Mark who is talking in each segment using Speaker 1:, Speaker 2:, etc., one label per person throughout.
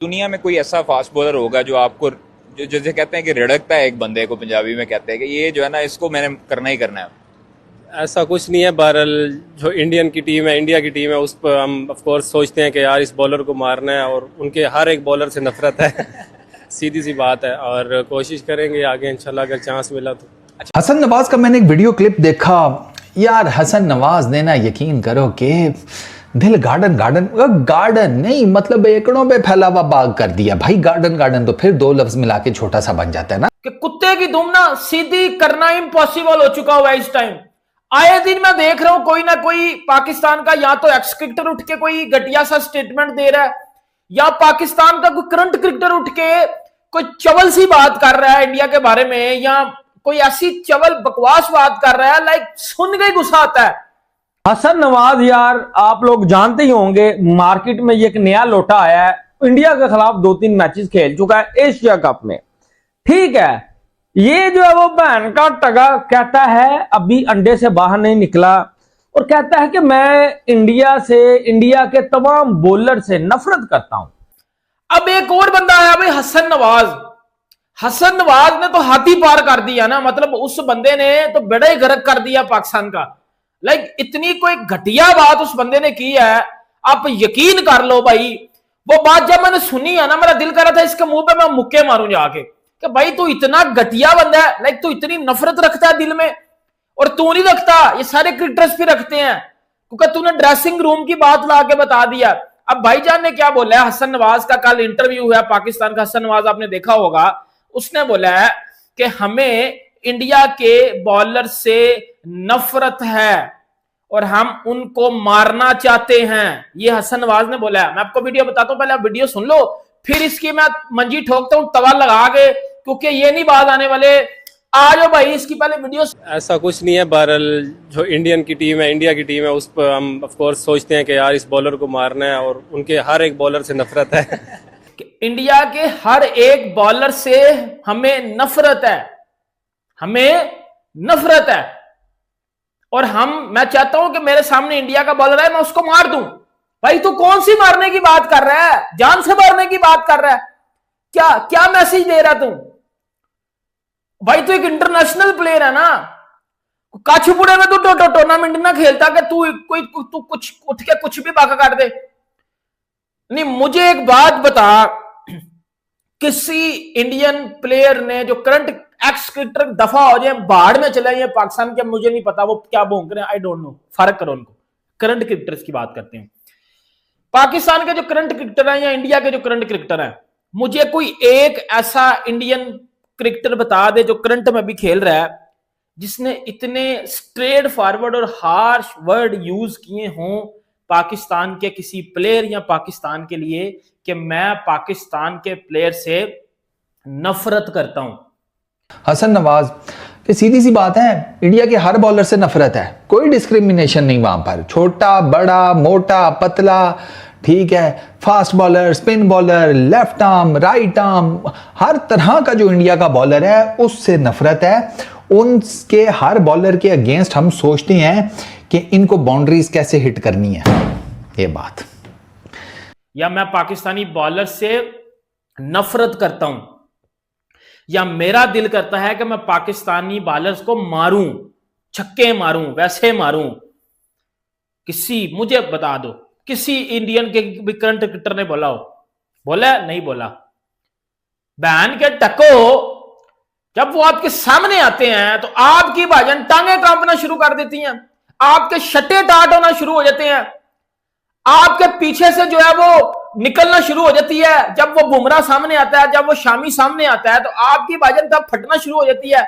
Speaker 1: दुनिया में कोई ऐसा फास्ट बॉलर होगा जो आपको जैसे कहते हैं कि रिड़कता है, एक बंदे को पंजाबी में कहते हैं कि ये जो है ना, इसको मैंने करना ही करना है।
Speaker 2: ऐसा कुछ नहीं है। बहरहाल जो इंडियन की टीम है, इंडिया की टीम है, उस पर हम ऑफ कोर्स सोचते हैं कि यार इस बॉलर को मारना है और उनके हर एक बॉलर से नफरत है। सीधी सी बात है और कोशिश करेंगे आगे इंशाल्लाह अगर चांस मिला तो।
Speaker 3: हसन नवाज का मैंने एक वीडियो क्लिप देखा यार। हसन नवाज ने ना, यकीन करो कि दिल गार्डन गार्डन गार्डन नहीं, मतलब एकड़ों पे फैला हुआ बाग कर दिया भाई। गार्डन गार्डन तो फिर दो लफ्ज मिला के छोटा सा बन जाता है ना।
Speaker 4: कि कुत्ते की दुम ना सीधी करना इम्पॉसिबल हो चुका हुआ है इस टाइम। आए दिन मैं देख रहा हूं कोई ना कोई पाकिस्तान का या तो एक्स क्रिकेटर उठ के कोई घटिया सा स्टेटमेंट दे रहा है, या पाकिस्तान का कोई करंट क्रिकेटर उठ के कोई चवल सी बात कर रहा है इंडिया के बारे में, या कोई ऐसी चवल बकवास बात कर रहा है, लाइक सुन के गुस्सा आता है।
Speaker 5: हसन नवाज यार आप लोग जानते ही होंगे, मार्केट में ये एक नया लोटा आया है। इंडिया के खिलाफ 2-3 मैचेस खेल चुका है एशिया कप में, ठीक है। ये जो है वो बहन का टगा कहता है अभी अंडे से बाहर नहीं निकला, और कहता है कि मैं इंडिया के तमाम बॉलर से नफरत करता हूं।
Speaker 4: अब एक और बंदा आया भाई, हसन नवाज। हसन नवाज ने तो हाथी पार कर दिया ना, मतलब उस बंदे ने तो बड़ा ही गर्क कर दिया पाकिस्तान का। लाइक इतनी कोई घटिया बात उस बंदे ने की है, आप यकीन कर लो भाई। वो बात जब मैंने सुनी है ना, मेरा दिल कर रहा था इसके मुंह पे मैं मुक्के मारूं जाके कि भाई तू इतना घटिया बंदा है, लाइक तू इतनी नफरत रखता है दिल में। और तू नहीं रखता, ये सारे क्रिकेटर्स भी रखते हैं, क्योंकि तूने ड्रेसिंग रूम की बात ला के बता दिया। अब भाईजान ने क्या बोला है, हसन नवाज का कल इंटरव्यू हुआ पाकिस्तान का। हसन नवाज आपने देखा होगा, उसने बोला है कि हमें इंडिया के बॉलर से नफरत है और हम उनको मारना चाहते हैं, ये हसन नवाज ने बोला है। मैं आपको वीडियो बताता हूं, पहले आप वीडियो सुन लो, फिर इसकी मैं मंजी ठोकता हूं तवा लगा के, क्योंकि ये नहीं बात आने वाले। आ जाओ भाई, इसकी पहले वीडियो।
Speaker 2: ऐसा कुछ नहीं है। बहरहाल जो इंडियन की टीम है, इंडिया की टीम है, उस पर हम ऑफ कोर्स सोचते हैं कि यार इस बॉलर को मारना है और उनके हर एक बॉलर से नफरत है।
Speaker 4: इंडिया के हर एक बॉलर से हमें नफरत है, हमें नफरत है। और मैं चाहता हूं कि मेरे सामने इंडिया का बॉलर है, मैं उसको मार दूं। भाई तू कौन सी मारने की बात कर रहा है, जान से मारने की बात कर रहा है, क्या क्या मैसेज दे रहा तू भाई? तू एक इंटरनेशनल प्लेयर है ना, काछुपुड़े में तू टूर्नामेंट ना खेलता कि तू कुछ उठ के कुछ भी बाका कर दे। नहीं, मुझे एक बात बता, किसी इंडियन प्लेयर ने जो करंट एक्स क्रिकेटर दफा हो जाए, बाहर में चले जाए पाकिस्तान के, मुझे नहीं पता वो क्या भोंक रहे हैं, आई डोंट नो, फर्क करो उनको। करंट क्रिकेटर्स की बात करते हैं, पाकिस्तान के जो करंट क्रिकेटर हैं या इंडिया के जो करंट क्रिकेटर हैं, मुझे कोई एक ऐसा इंडियन क्रिकेटर बता दे जो करंट में भी खेल रहा है, जिसने इतने स्ट्रेट फॉरवर्ड और हार्श वर्ड यूज किए हों पाकिस्तान के किसी प्लेयर या पाकिस्तान के लिए, कि मैं पाकिस्तान के प्लेयर से नफरत करता हूं।
Speaker 3: हसन नवाज की सीधी सी बात है, इंडिया के हर बॉलर से नफरत है, कोई डिस्क्रिमिनेशन नहीं वहां पर। छोटा बड़ा मोटा पतला, ठीक है, fast bowler, spin bowler, left arm, right arm, हर तरह का जो इंडिया का बॉलर है उससे नफरत है। उनके हर बॉलर के अगेंस्ट हम सोचते हैं कि इनको बाउंड्रीज कैसे हिट करनी है, ये बात।
Speaker 4: या मैं पाकिस्तानी बॉलर से नफरत करता हूं, या मेरा दिल करता है कि मैं पाकिस्तानी बॉलर्स को मारूं, छक्के मारूं, वैसे मारूं। मुझे बता दो, किसी इंडियन के भी करंट क्रिकेटर ने बोला हो? बोला? नहीं बोला। बहन के टको, जब वो आपके सामने आते हैं तो आपकी भाजन टांगे कांपना शुरू कर देती हैं, आपके शटे टाट होना शुरू हो जाते हैं, आपके पीछे से जो है वो निकलना शुरू हो जाती है। जब वो बुमराह सामने आता है, जब वो शामी सामने आता है, तो आपकी भाजन तब फटना शुरू हो जाती है।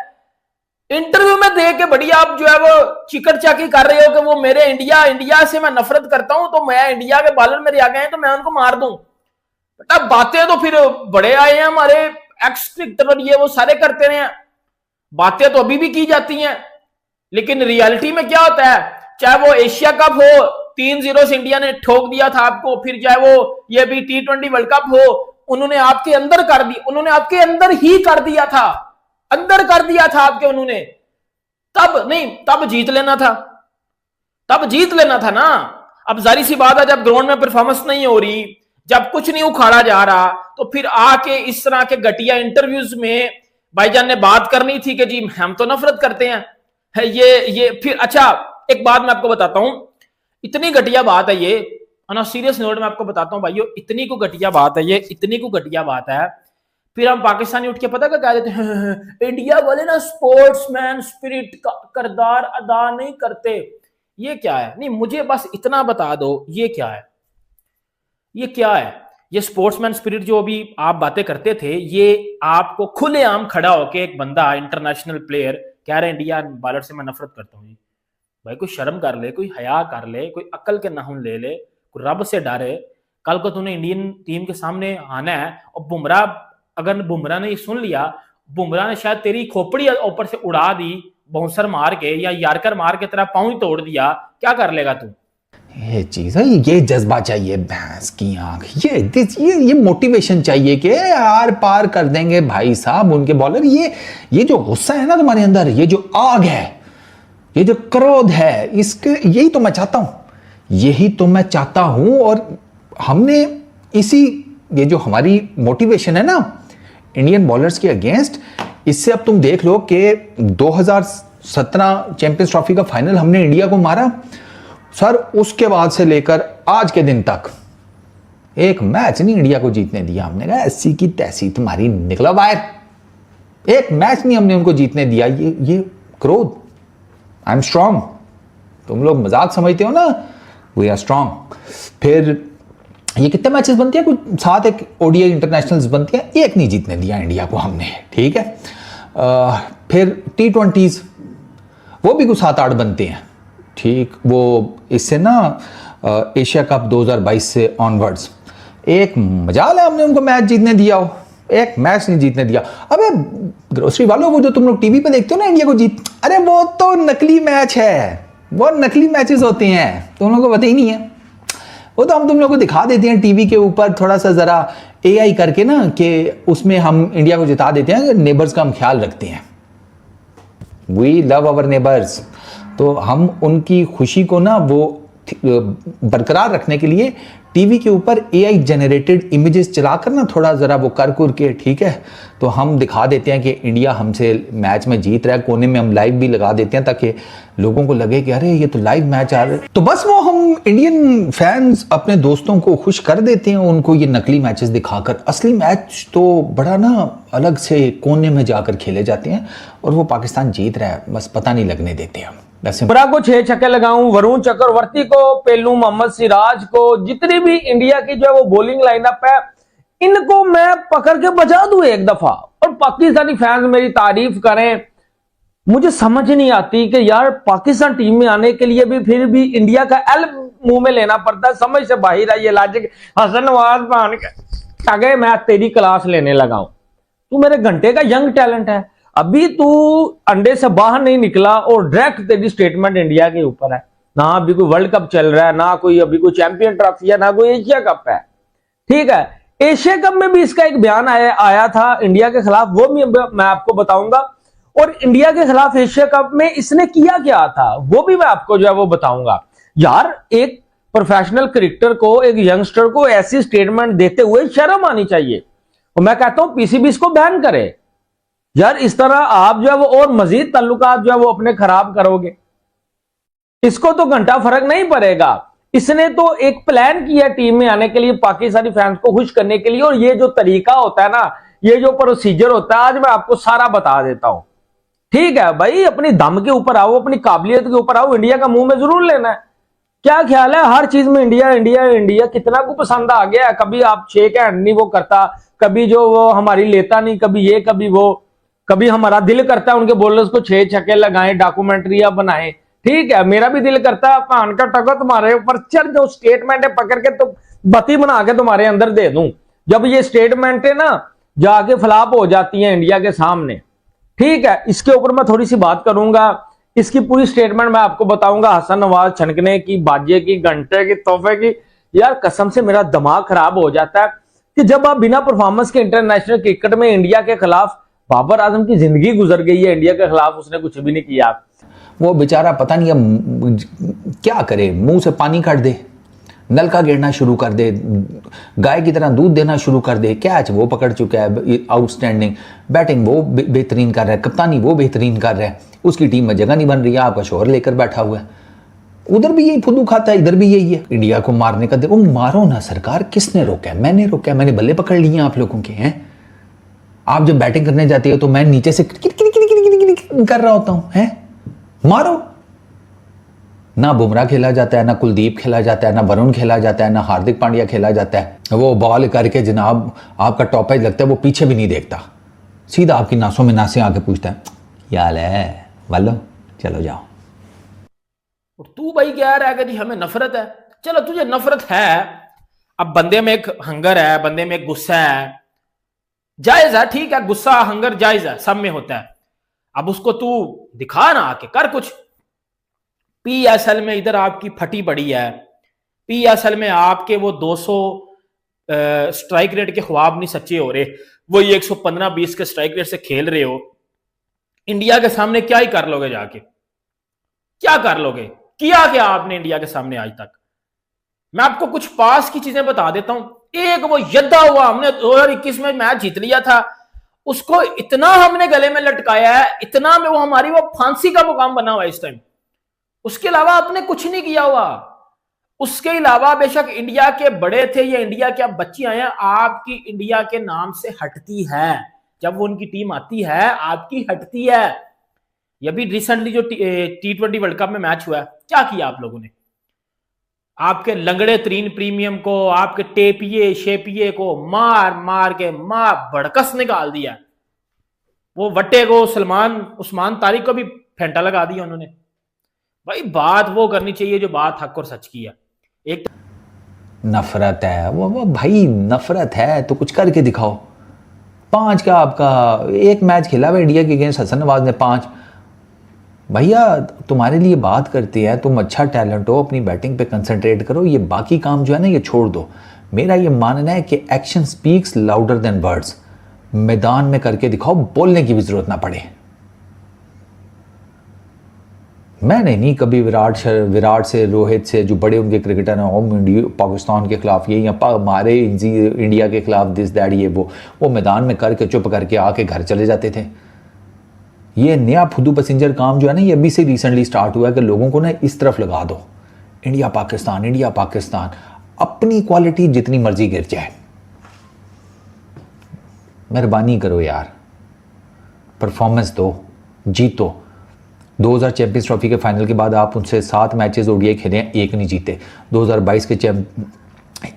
Speaker 4: इंटरव्यू में देख के बढ़िया आप जो है वो चिकट चाकी कर रहे हो कि वो मेरे इंडिया से मैं नफरत करता हूं, तो मैं इंडिया के बॉलर मेरे आ गए हैं तो मैं उनको मार दूं। बेटा बातें तो फिर बड़े आए हैं हमारे एक्स क्रिकेटर, ये वो सारे करते रहे हैं, बातें तो अभी भी की जाती हैं, लेकिन रियलिटी में क्या होता है? चाहे वो एशिया कप हो, 3-0 से इंडिया ने ठोक दिया था आपको, फिर चाहे वो ये भी T20 वर्ल्ड कप हो, उन्होंने आपके अंदर कर दी, उन्होंने आपके अंदर ही कर दिया था, अंदर कर दिया था आपके उन्होंने। तब नहीं, तब जीत लेना था, तब जीत लेना था ना। अब जारी सी बात है, जब ग्राउंड में परफॉर्मेंस नहीं हो रही, जब कुछ नहीं उखाड़ा जा रहा तो फिर आके इस तरह के घटिया इंटरव्यूज में भाईजान ने बात करनी थी कि जी हम तो नफरत करते हैं। है ये फिर अच्छा एक बात मैं आपको बताता हूं, इतनी घटिया बात है ये, ऑन सीरियस नोट में आपको बताता हूं भाइयों, इतनी को घटिया बात है ये, इतनी को घटिया बात है। फिर हम पाकिस्तानी उठ के पता क्या कह देते हैं, इंडिया वाले ना स्पोर्ट्समैन स्पिरिट का किरदार अदा नहीं करते। ये क्या है? नहीं, मुझे बस इतना बता दो ये क्या है, ये क्या है? ये स्पोर्ट्समैन स्पिरिट जो अभी आप बातें करते थे, ये आपको खुलेआम खड़ा होके एक बंदा इंटरनेशनल प्लेयर कह रहे इंडिया बॉलर से मैं नफरत करता हूँ। भाई कोई शर्म कर ले, कोई हया कर ले, कोई अक्ल के नाखून ले ले, कोई रब से डरे। कल को तूने इंडियन टीम के सामने आना है और बुमराह, अगर बुमराह ने ये सुन लिया, बुमराह ने शायद तेरी खोपड़ी ऊपर से उड़ा दी बाउंसर मार के या यार्कर मार के तेरा पाँव ही तोड़ दिया, क्या कर लेगा तू?
Speaker 3: ये चीज है, ये जज्बा चाहिए, भैंस की आंख, ये मोटिवेशन चाहिए कि आर पार कर देंगे भाई साहब उनके बॉलर। ये जो गुस्सा है ना तुम्हारे अंदर, ये जो आग है, ये जो क्रोध है, इसके यही तो मैं चाहता हूं, यही तो मैं चाहता हूं। और हमने ये जो हमारी मोटिवेशन है ना इंडियन बॉलर्स के अगेंस्ट, इससे अब तुम देख लो कि 2017 चैंपियंस ट्रॉफी का फाइनल हमने इंडिया को मारा सर, उसके बाद से लेकर आज के दिन तक एक मैच नहीं इंडिया को जीतने दिया। हमने कहा ऐसी की तैसी तुम्हारी, निकला बाहर, एक मैच नहीं हमने उनको जीतने दिया। ये क्रोध, आई एम स्ट्रांग, तुम लोग मजाक समझते हो ना, वी आर स्ट्रांग। फिर ये कितने मैचेस बनती है, कुछ 7 एक ओडीआई इंटरनेशनल्स बनती है, एक नहीं जीतने दिया इंडिया को हमने, ठीक है। फिर T20s वो भी कुछ 7-8 बनते हैं, ठीक। वो इससे ना एशिया कप 2022 से ऑनवर्ड्स एक मजाल है हमने उनको मैच जीतने दिया हो, एक मैच नहीं जीतने दिया। अबे ग्रोसरी वालों, वो जो तुम लोग टीवी पे देखते हो ना इंडिया को जीत, अरे वो तो नकली मैच है, वो नकली मैचेस होते हैं, तुम लोगों को पता ही नहीं है। वो तो हम तुम लोग को दिखा देते हैं टीवी के ऊपर थोड़ा सा जरा AI करके ना, कि उसमें हम इंडिया को जिता देते हैं, नेबर्स का हम ख्याल रखते हैं, वी लव अवर नेबर्स। तो हम उनकी खुशी को ना वो बरकरार रखने के लिए टीवी के ऊपर AI जनरेटेड इमेजेस चलाकर ना थोड़ा ज़रा वो कर के, ठीक है, तो हम दिखा देते हैं कि इंडिया हमसे मैच में जीत रहा है। कोने में हम लाइव भी लगा देते हैं ताकि लोगों को लगे कि अरे ये तो लाइव मैच आ रहा है। तो बस वो हम इंडियन फैंस अपने दोस्तों को खुश कर देते हैं उनको ये नकली मैचेस दिखाकर। असली मैच तो बड़ा ना अलग से कोने में जाकर खेले जाते हैं और वो पाकिस्तान जीत रहा है, बस पता नहीं लगने देते हम।
Speaker 5: बुमराह को 6 छक्के लगाऊं, वरुण चक्रवर्ती को पेलूं, मोहम्मद सिराज को, जितनी भी इंडिया की जो है वो बॉलिंग लाइनअप है, इनको मैं पकड़ के बजा दूं एक दफा और पाकिस्तानी फैंस मेरी तारीफ करें। मुझे समझ नहीं आती कि यार पाकिस्तान टीम में आने के लिए भी फिर भी इंडिया का एल मुंह में लेना पड़ता है, समझ से बाहर है ये लॉजिक। हसन नवाज पान के मैं तेरी क्लास लेने लगा हूं, तू मेरे घंटे का यंग टैलेंट है, अभी तू अंडे से बाहर नहीं निकला और डायरेक्ट तेरी स्टेटमेंट इंडिया के ऊपर है। ना अभी कोई वर्ल्ड कप चल रहा है, ना कोई अभी कोई चैंपियन ट्रॉफी है, ना कोई एशिया कप है, ठीक है। एशिया कप में भी इसका एक बयान आया था इंडिया के खिलाफ, वो भी मैं आपको बताऊंगा। और इंडिया के खिलाफ एशिया कप में इसने किया क्या था वो भी मैं आपको जो है वो बताऊंगा। यार एक प्रोफेशनल क्रिकेटर को, एक यंगस्टर को ऐसी स्टेटमेंट देते हुए शर्म आनी चाहिए। और मैं कहता हूं पीसीबी इसको बैन करे यार, इस तरह आप जो है वो और मजीद ताल्लुकात जो है वो अपने खराब करोगे। इसको तो घंटा फर्क नहीं पड़ेगा। इसने तो एक प्लान किया टीम में आने के लिए, पाकिस्तानी फैंस को खुश करने के लिए, और ये जो तरीका होता है ना, ये जो प्रोसीजर होता है, आज मैं आपको सारा बता देता हूं, ठीक है भाई। अपनी दम के ऊपर आओ, अपनी काबिलियत के ऊपर आओ, इंडिया का मुंह में जरूर लेना है। क्या ख्याल है हर चीज में इंडिया इंडिया इंडिया, कितना को पसंद आ गया है। कभी आप 6 हैंड नहीं वो करता, कभी जो वो हमारी लेता नहीं, कभी ये कभी वो, कभी हमारा दिल करता है उनके बॉलर्स को 6 छक्के लगाएं, डॉक्यूमेंट्रियां बनाएं, ठीक है। मेरा भी दिल करता है पान का टका तुम्हारे ऊपर चढ़, जो स्टेटमेंट है पकड़ के तो बत्ती बना के तुम्हारे अंदर दे दूं। जब ये स्टेटमेंट है ना जाके फ्लॉप हो जाती है इंडिया के सामने, ठीक है। इसके ऊपर मैं थोड़ी सी बात करूंगा, इसकी पूरी स्टेटमेंट मैं आपको बताऊंगा। हसन नवाज छनकने की, बाजे की, घंटे की, तोहफे की, यार कसम से मेरा दिमाग खराब हो जाता है कि जब आप बिना परफॉर्मेंस के इंटरनेशनल क्रिकेट में इंडिया के खिलाफ, बाबर आजम की जिंदगी गुजर गई है इंडिया के खिलाफ, उसने कुछ भी नहीं किया।
Speaker 3: वो बेचारा पता नहीं अब क्या करे, मुंह से पानी काट दे, नलका गिरना शुरू कर दे, गाय की तरह दूध देना शुरू कर दे, कैच वो पकड़ चुका है आउटस्टैंडिंग, बैटिंग वो बेहतरीन कर रहा है, कप्तानी वो बेहतरीन कर रहा है, उसकी टीम में जगह नहीं बन रही है, आपका शोहर लेकर बैठा हुआ है। उधर भी यही फुदू खाता है, इधर भी यही है। इंडिया को मारने का देखो, मारो ना सरकार, किसने रोका है? मैंने रोका है, मैंने बल्ले पकड़ लिए आप लोगों के हैं। आप जब बैटिंग करने जाते हो तो मैं नीचे से कर रहा होता हूं, हैं? मारो ना। बुमराह खेला जाता है, ना कुलदीप खेला जाता है, ना वरुण खेला जाता है, ना हार्दिक पांड्या खेला जाता है। वो बॉल करके जनाब आपका टॉपेज लगता है, वो पीछे भी नहीं देखता, सीधा आपकी नासों में नासें आके पूछता है क्या हाल है वालो, चलो जाओ।
Speaker 4: और तू भाई कह रहा है कि जी हमें नफरत है। चलो तुझे नफरत है, अब बंदे में एक हंगर है, बंदे में एक गुस्सा है, जायज है, ठीक है, गुस्सा हंगर जायज है, सब में होता है। अब उसको तू दिखा ना, आके कर कुछ। पीएसएल में इधर आपकी फटी पड़ी है, पीएसएल में आपके वो 200 स्ट्राइक रेट के ख्वाब नहीं सच्चे हो रहे, वही 115-20 के स्ट्राइक रेट से खेल रहे हो। इंडिया के सामने क्या ही कर लोगे जाके, क्या कर लोगे? किया क्या आपने इंडिया के सामने आज तक? मैं आपको कुछ पास की चीजें बता देता हूं। एक वो यद्दा हुआ, हमने 2021 में मैच जीत लिया था, उसको इतना हमने गले में लटकाया है, इतना में वो हमारी वो फांसी का मुकाम बना हुआ है इस टाइम। उसके अलावा आपने कुछ नहीं किया हुआ। उसके अलावा बेशक इंडिया के बड़े थे या इंडिया के अब बच्चे आए हैं, आपकी इंडिया के नाम से हटती है। जब वो उनकी टीम आती है आपकी हटती है। ये भी रिसेंटली जो T20 वर्ल्ड कप में मैच हुआ है, क्या किया आप लोगों ने? आपके लंगड़े तरीन प्रीमियम को, आपके टेपिए शेपिए को मार मार के मार भड़कस निकाल दिया। वो वट्टे को सलमान उस्मान तारिक को भी फेंटा लगा दिया उन्होंने। भाई बात वो करनी चाहिए जो बात हक और सच की है। एक
Speaker 3: नफरत है वो भाई, नफरत है तो कुछ करके दिखाओ। 5 का आपका एक मैच खेला हुआ इंडिया के अगेंस्ट, हसन नवाज ने 5। भैया तुम्हारे लिए बात करते हैं, तुम अच्छा टैलेंट हो, अपनी बैटिंग पे कंसंट्रेट करो, ये बाकी काम जो है ना ये छोड़ दो। मेरा ये मानना है कि action speaks louder than words. मैदान में करके दिखाओ, बोलने की भी जरूरत ना पड़े। मैंने नहीं कभी विराट से, रोहित से, जो बड़े उनके क्रिकेटर हैं, पाकिस्तान के खिलाफ ये या हमारे इंडिया के खिलाफ दिस दैट ये वो मैदान में करके चुप करके आके घर चले जाते थे। ये नया फुदू पैसेंजर काम जो है ना, ये अभी से रिसेंटली स्टार्ट हुआ है कि लोगों को ना इस तरफ लगा दो, इंडिया पाकिस्तान, इंडिया पाकिस्तान। अपनी क्वालिटी जितनी मर्जी गिर जाए, मेहरबानी करो यार, परफॉर्मेंस दो, जीतो। 2000 चैंपियंस ट्रॉफी के फाइनल के बाद आप उनसे 7 मैचेस ओडीआई खेले हैं, 1 नहीं जीते। 2022 के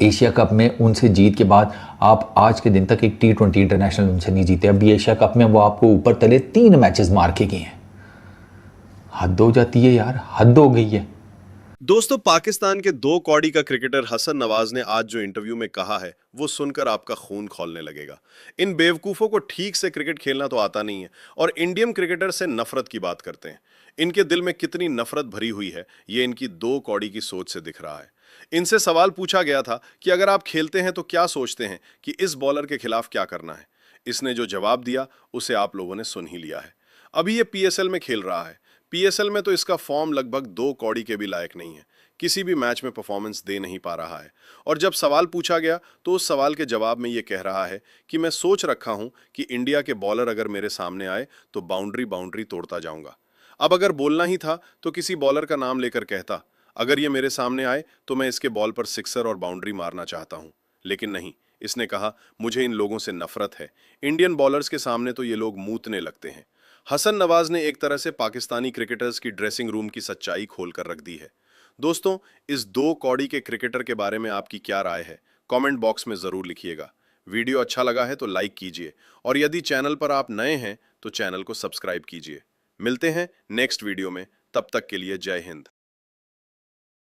Speaker 3: एशिया कप में उनसे जीत के बाद आप आज के दिन तक एक T20 इंटरनेशनल उनसे नहीं जीते। अभी एशिया कप में वो आपको ऊपर तले 3 मैचेस मार के गए हैं। हद हो जाती है यार, हद हो गई है।
Speaker 6: दोस्तों, पाकिस्तान के 2 कौड़ी का क्रिकेटर हसन नवाज ने आज जो इंटरव्यू में कहा है वो सुनकर आपका खून खौलने लगेगा। इन बेवकूफ़ों को ठीक से क्रिकेट खेलना तो आता नहीं है और इंडियन क्रिकेटर से नफरत की बात करते हैं। इनके दिल में कितनी नफरत भरी हुई है ये इनकी 2 कौड़ी की सोच से दिख रहा है। इनसे सवाल पूछा गया था कि अगर आप खेलते हैं तो क्या सोचते हैं कि इस बॉलर के खिलाफ क्या करना है। इसने जो जवाब दिया उसे आप लोगों ने सुन ही लिया है। अभी ये पीएसएल में खेल रहा है। पीएसएल में तो इसका फॉर्म लगभग 2 कौड़ी के भी लायक नहीं है, किसी भी मैच में परफॉर्मेंस दे नहीं पा रहा है। और जब सवाल पूछा गया तो उस सवाल के जवाब में ये कह रहा है कि मैं सोच रखा हूं कि इंडिया के बॉलर अगर मेरे सामने आए तो बाउंड्री तोड़ता जाऊंगा। अब अगर बोलना ही था तो किसी बॉलर का नाम लेकर कहता, अगर ये मेरे सामने आए तो मैं इसके बॉल पर सिक्सर और बाउंड्री मारना चाहता हूं। लेकिन नहीं, इसने कहा मुझे इन लोगों से नफरत है। इंडियन बॉलर्स के सामने तो ये लोग मूतने लगते हैं। हसन नवाज ने एक तरह से पाकिस्तानी क्रिकेटर्स की ड्रेसिंग रूम की सच्चाई खोलकर रख दी है। दोस्तों, इस 2 कौड़ी के क्रिकेटर के बारे में आपकी क्या राय है? कमेंट बॉक्स में जरूर लिखिएगा। वीडियो अच्छा लगा है तो लाइक कीजिए और यदि चैनल पर आप नए हैं तो चैनल को सब्सक्राइब कीजिए। मिलते हैं नेक्स्ट वीडियो में, तब तक के लिए जय हिंद।